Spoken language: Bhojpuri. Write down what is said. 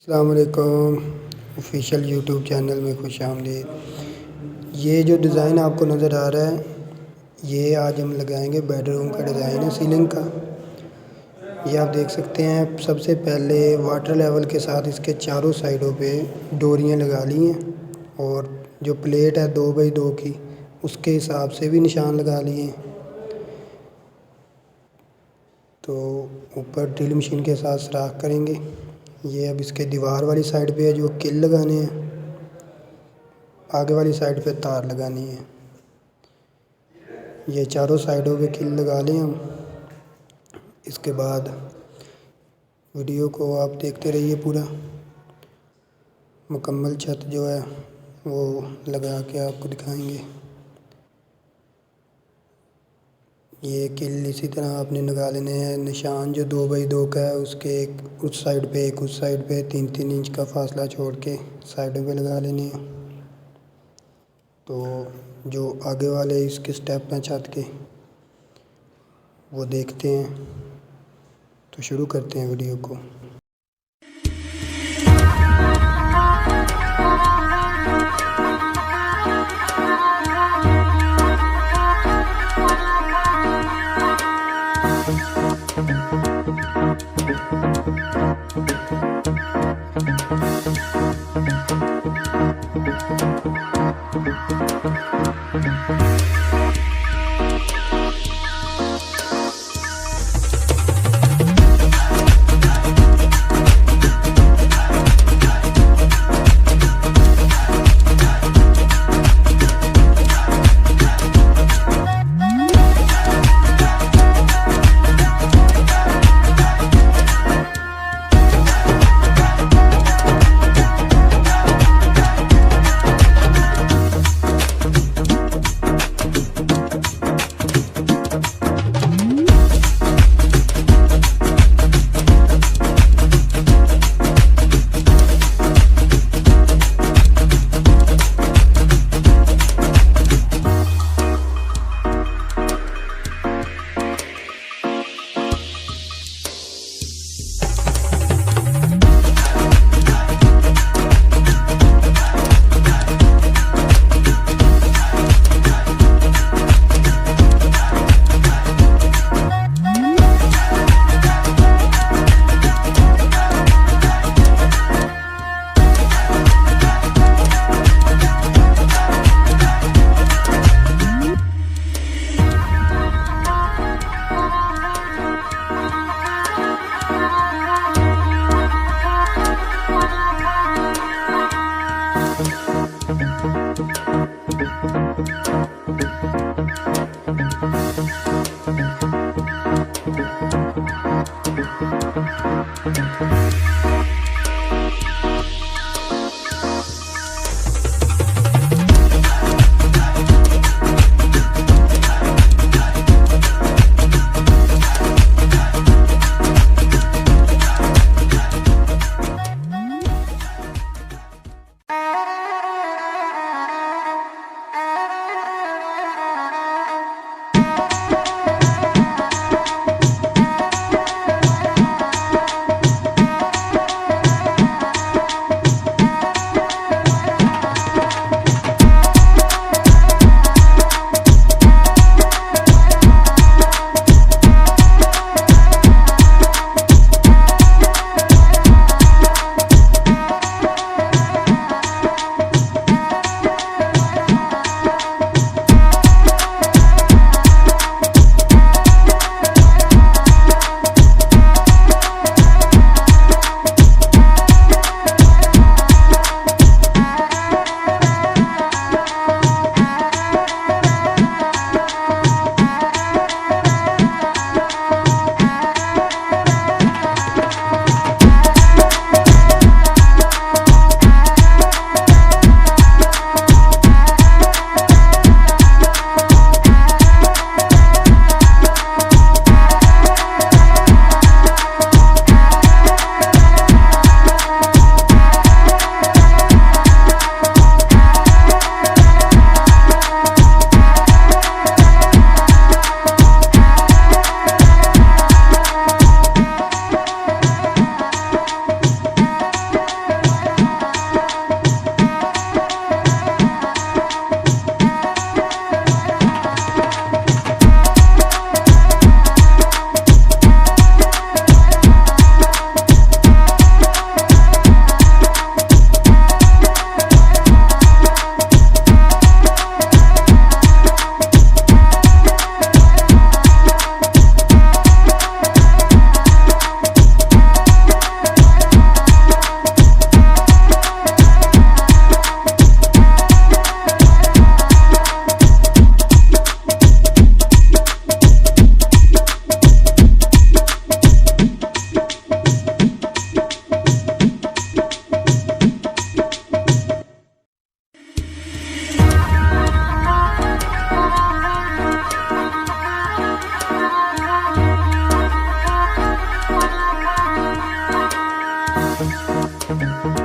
अस्सलाम वालेकुम। ऑफिशियल यूट्यूब चैनल में खुश आमदीद। ये जो डिज़ाइन आपको नज़र आ रहा है, ये आज हम लगाएंगे बेडरूम का डिज़ाइन है सीलिंग का। ये आप देख सकते हैं, सबसे पहले वाटर लेवल के साथ इसके चारों साइडों पे डोरियां लगा ली हैं और जो प्लेट है 2x2 की, उसके हिसाब से भी निशान लगा लिए हैं। तो ऊपर ड्रिल मशीन के साथ सुराख करेंगे। ये अब इसके दीवार वाली साइड पे है जो किल लगाने हैं, आगे वाली साइड पे तार लगानी है। ये चारों साइडों पे किल लगा लें हम। इसके बाद वीडियो को आप देखते रहिए, पूरा मुकम्मल छत जो है वो लगा के आपको दिखाएंगे। ये किल इसी तरह आपने लगा लेने हैं। निशान जो 2x2 का है, उसके एक उस साइड पे एक उस साइड पे 3-3 इंच का फासला छोड़ के साइडों पे लगा लेने हैं। तो जो आगे वाले इसके स्टेप हैं छत के, वो देखते हैं। तो शुरू करते हैं वीडियो को। है।